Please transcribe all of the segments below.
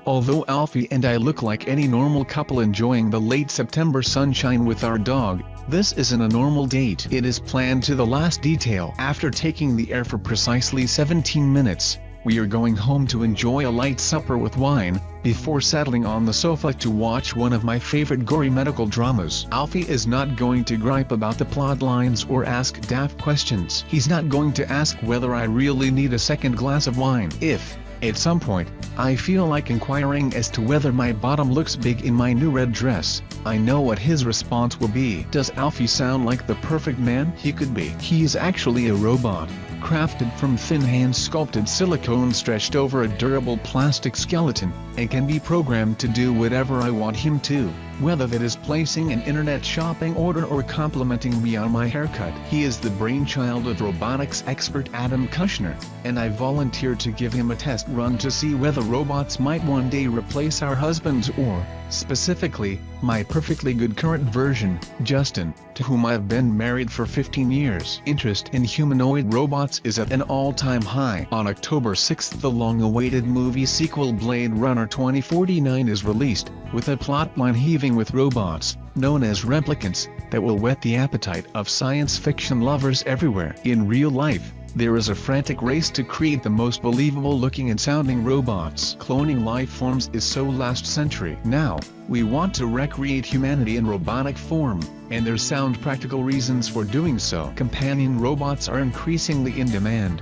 Although Alfie and I look like any normal couple enjoying the late September sunshine with our dog, this isn't a normal date. It is planned to the last detail. After taking the air for precisely 17 minutes, we are going home to enjoy a light supper with wine, before settling on the sofa to watch one of my favorite gory medical dramas. Alfie is not going to gripe about the plot lines or ask daft questions. He's not going to ask whether I really need a second glass of wine. If, at some point, I feel like inquiring as to whether my bottom looks big in my new red dress, I know what his response will be. Does Alfie sound like the perfect man he could be? He is actually a robot, crafted from thin hand-sculpted silicone stretched over a durable plastic skeleton, and can be programmed to do whatever I want him to, whether that is placing an internet shopping order or complimenting me on my haircut. He is the brainchild of robotics expert Adam Kushner, and I volunteered to give him a test run to see whether robots might one day replace our husbands or, specifically, my perfectly good current version, Justin, to whom I've been married for 15 years. Interest in humanoid robots is at an all-time high. On October 6, the long-awaited movie sequel Blade Runner 2049 is released, with a plotline heaving with robots, known as replicants, that will whet the appetite of science fiction lovers everywhere. In real life, there is a frantic race to create the most believable-looking and sounding robots. Cloning life forms is so last century. Now, we want to recreate humanity in robotic form, and there's sound practical reasons for doing so. Companion robots are increasingly in demand,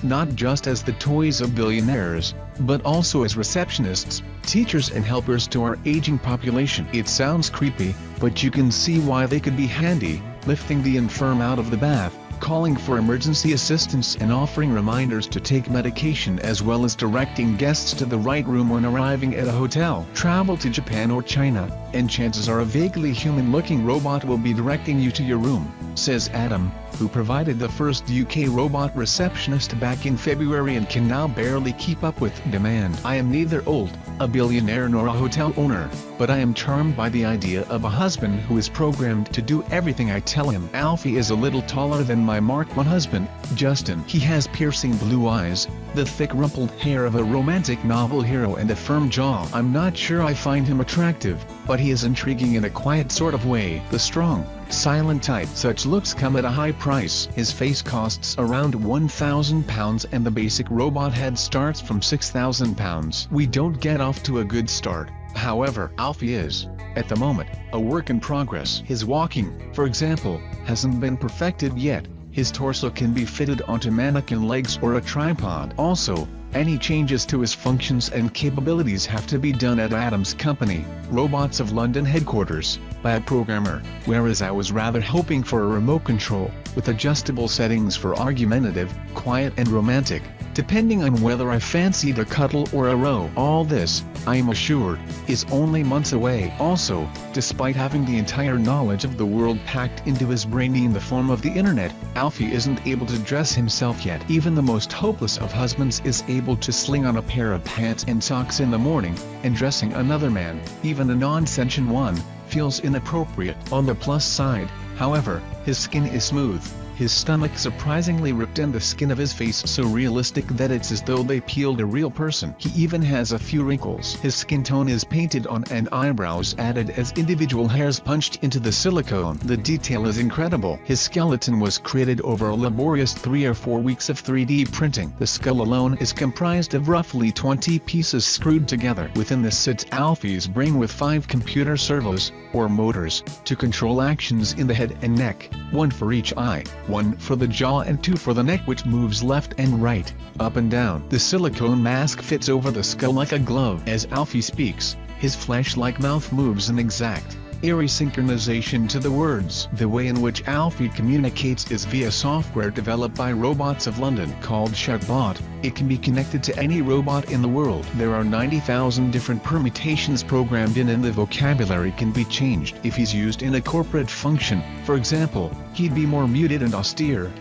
not just as the toys of billionaires, but also as receptionists, teachers and helpers to our aging population. It sounds creepy, but you can see why they could be handy, lifting the infirm out of the bath, calling for emergency assistance and offering reminders to take medication, as well as directing guests to the right room when arriving at a hotel. Travel to Japan or China, and chances are a vaguely human-looking robot will be directing you to your room, says Adam, who provided the first UK robot receptionist back in February and can now barely keep up with demand. I am neither old, a billionaire nor a hotel owner, but I am charmed by the idea of a husband who is programmed to do everything I tell him. Alfie is a little taller than my Mark I husband, Justin. He has piercing blue eyes, the thick rumpled hair of a romantic novel hero, and a firm jaw. I'm not sure I find him attractive, but he is intriguing in a quiet sort of way. The strong, silent type. Such looks come at a high price. His face costs around £1,000 and the basic robot head starts from £6,000. We don't get off to a good start. However, Alfie is, at the moment, a work in progress. His walking, for example, hasn't been perfected yet. His torso can be fitted onto mannequin legs or a tripod. Also, any changes to his functions and capabilities have to be done at Adam's company, Robots of London headquarters, by a programmer, whereas I was rather hoping for a remote control, with adjustable settings for argumentative, quiet and romantic, depending on whether I fancied a cuddle or a row. All this, I am assured, is only months away. Also, despite having the entire knowledge of the world packed into his brain in the form of the internet, Alfie isn't able to dress himself yet. Even the most hopeless of husbands is able to sling on a pair of pants and socks in the morning, and dressing another man, even a non-sentient one, feels inappropriate. On the plus side, however, his skin is smooth, his stomach surprisingly ripped, and the skin of his face so realistic that it's as though they peeled a real person. He even has a few wrinkles. His skin tone is painted on and eyebrows added as individual hairs punched into the silicone. The detail is incredible. His skeleton was created over a laborious 3 or 4 weeks of 3D printing. The skull alone is comprised of roughly 20 pieces screwed together. Within this sits Alfie's brain with 5 computer servos, or motors, to control actions in the head and neck, 1 for each eye, 1 for the jaw and 2 for the neck, which moves left and right, up and down. The silicone mask fits over the skull like a glove. As Alfie speaks, his flesh-like mouth moves in exact, eerie synchronization to the words. The way in which Alfie communicates is via software developed by Robots of London called Shutbot. It can be connected to any robot in the world. There are 90,000 different permutations programmed in, and the vocabulary can be changed. If he's used in a corporate function, for example, he'd be more muted and austere.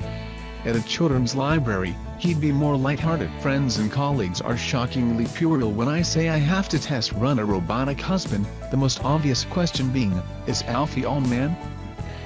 At a children's library, he'd be more lighthearted. Friends and colleagues are shockingly puerile when I say I have to test run a robotic husband, the most obvious question being, is Alfie all man?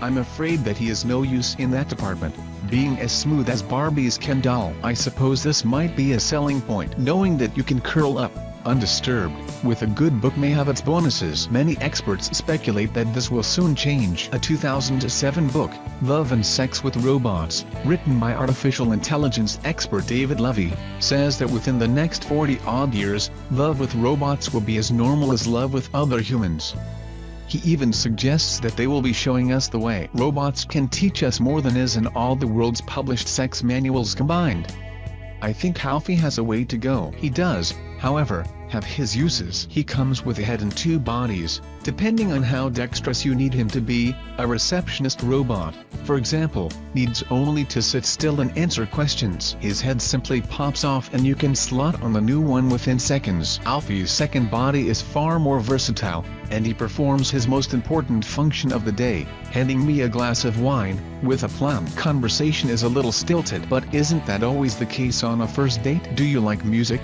I'm afraid that he is no use in that department, being as smooth as Barbie's Ken doll. I suppose this might be a selling point. Knowing that you can curl up, undisturbed, with a good book may have its bonuses. Many experts speculate that this will soon change. A 2007 book, Love and Sex with Robots, written by artificial intelligence expert David Levy, says that within the next 40-odd years, love with robots will be as normal as love with other humans. He even suggests that they will be showing us the way. Robots can teach us more than is in all the world's published sex manuals combined. I think Alfie has a way to go. He does, however, have his uses. He comes with a head and two bodies, depending on how dexterous you need him to be. A receptionist robot, for example, needs only to sit still and answer questions. His head simply pops off and you can slot on the new one within seconds. Alfie's second body is far more versatile, and he performs his most important function of the day, handing me a glass of wine, with a plum. Conversation is a little stilted, but isn't that always the case on a first date? Do you like music?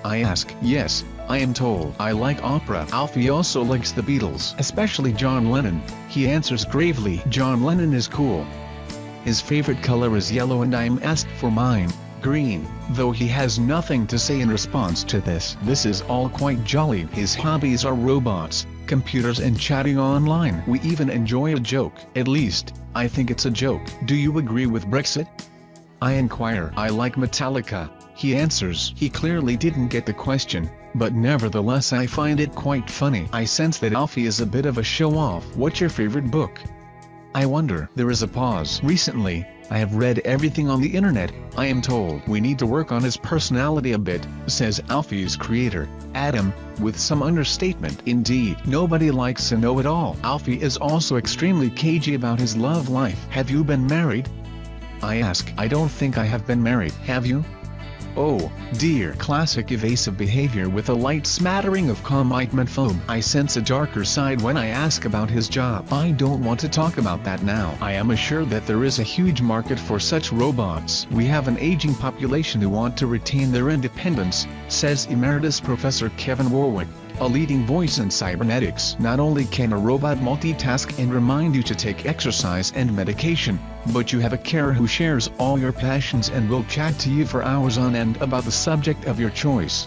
I ask. Yes, I am told. I like opera. Alfie also likes the Beatles, especially John Lennon. He answers gravely. John Lennon is cool. His favorite color is yellow and I'm asked for mine, green, though he has nothing to say in response to this. This is all quite jolly. His hobbies are robots, computers and chatting online. We even enjoy a joke. At least, I think it's a joke. Do you agree with Brexit? I inquire. I like Metallica, he answers. He clearly didn't get the question, but nevertheless I find it quite funny. I sense that Alfie is a bit of a show-off. What's your favorite book? I wonder. There is a pause. Recently, I have read everything on the internet, I am told. We need to work on his personality a bit, says Alfie's creator, Adam, with some understatement. Indeed, nobody likes a know-it-all. Alfie is also extremely cagey about his love life. Have you been married? I ask. I don't think I have been married. Have you? Oh, dear. Classic evasive behavior with a light smattering of commitment. I sense a darker side when I ask about his job. I don't want to talk about that now. I am assured that there is a huge market for such robots. We have an aging population who want to retain their independence, says Emeritus Professor Kevin Warwick, a leading voice in cybernetics. Not only can a robot multitask and remind you to take exercise and medication, but you have a carer who shares all your passions and will chat to you for hours on end about the subject of your choice.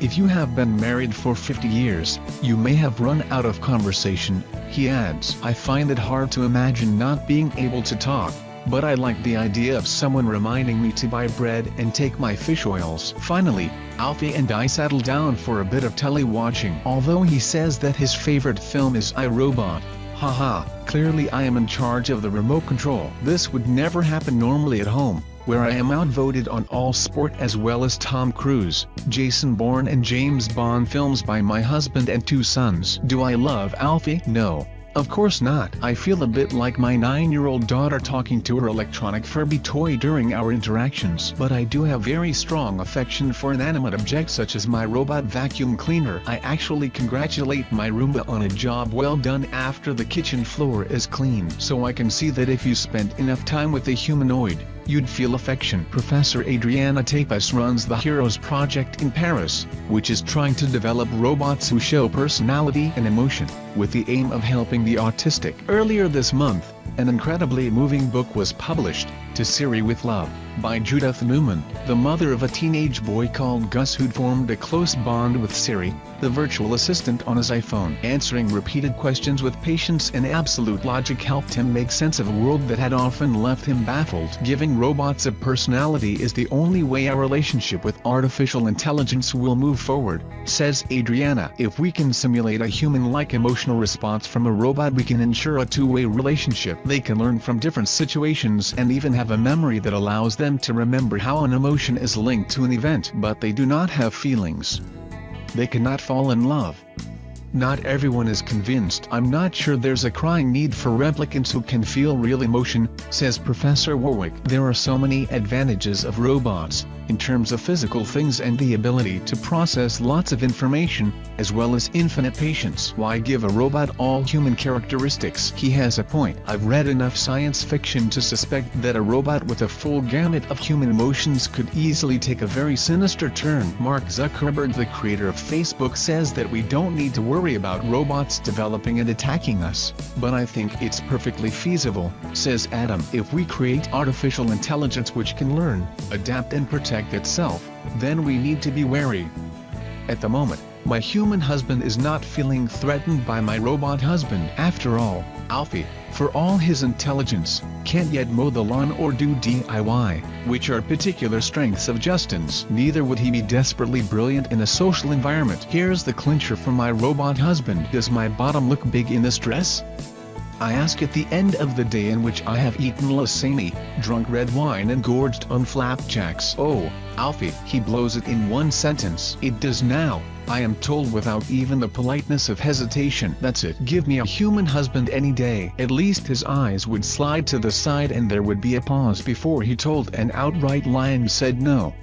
If you have been married for 50 years, you may have run out of conversation, he adds. I find it hard to imagine not being able to talk, but I like the idea of someone reminding me to buy bread and take my fish oils. Finally, Alfie and I settle down for a bit of tele-watching. Although he says that his favorite film is I, Robot. Haha, clearly I am in charge of the remote control. This would never happen normally at home, where I am outvoted on all sport as well as Tom Cruise, Jason Bourne and James Bond films by my husband and two sons. Do I love Alfie? No. Of course not. I feel a bit like my 9-year-old daughter talking to her electronic Furby toy during our interactions. But I do have very strong affection for inanimate objects such as my robot vacuum cleaner. I actually congratulate my Roomba on a job well done after the kitchen floor is clean. So I can see that if you spent enough time with a humanoid, you'd feel affection. Professor Adriana Tapas runs the Heroes Project in Paris, which is trying to develop robots who show personality and emotion, with the aim of helping the autistic. Earlier this month, an incredibly moving book was published, To Siri with Love, by Judith Newman, the mother of a teenage boy called Gus who'd formed a close bond with Siri, the virtual assistant on his iPhone. Answering repeated questions with patience and absolute logic helped him make sense of a world that had often left him baffled. Giving robots a personality is the only way our relationship with artificial intelligence will move forward, says Adriana. If we can simulate a human-like emotional response from a robot, we can ensure a two-way relationship. They can learn from different situations and even have a memory that allows them to remember how an emotion is linked to an event. But they do not have feelings. They cannot fall in love. Not everyone is convinced. I'm not sure there's a crying need for replicants who can feel real emotion, says Professor Warwick. There are so many advantages of robots, in terms of physical things and the ability to process lots of information, as well as infinite patience. Why give a robot all human characteristics? He has a point. I've read enough science fiction to suspect that a robot with a full gamut of human emotions could easily take a very sinister turn. Mark Zuckerberg, the creator of Facebook, says that we don't need to worry about robots developing and attacking us. But I think it's perfectly feasible, says Adam. If we create artificial intelligence which can learn, adapt and protect itself, then we need to be wary. At the moment, my human husband is not feeling threatened by my robot husband. After all, Alfie, for all his intelligence, can't yet mow the lawn or do DIY, which are particular strengths of Justin's. Neither would he be desperately brilliant in a social environment. Here's the clincher for my robot husband. Does my bottom look big in this dress? I ask at the end of the day in which I have eaten lasagne, drunk red wine and gorged on flapjacks. Oh, Alfie, he blows it in one sentence. It does now, I am told without even the politeness of hesitation. That's it. Give me a human husband any day. At least his eyes would slide to the side and there would be a pause before he told an outright lie and said no.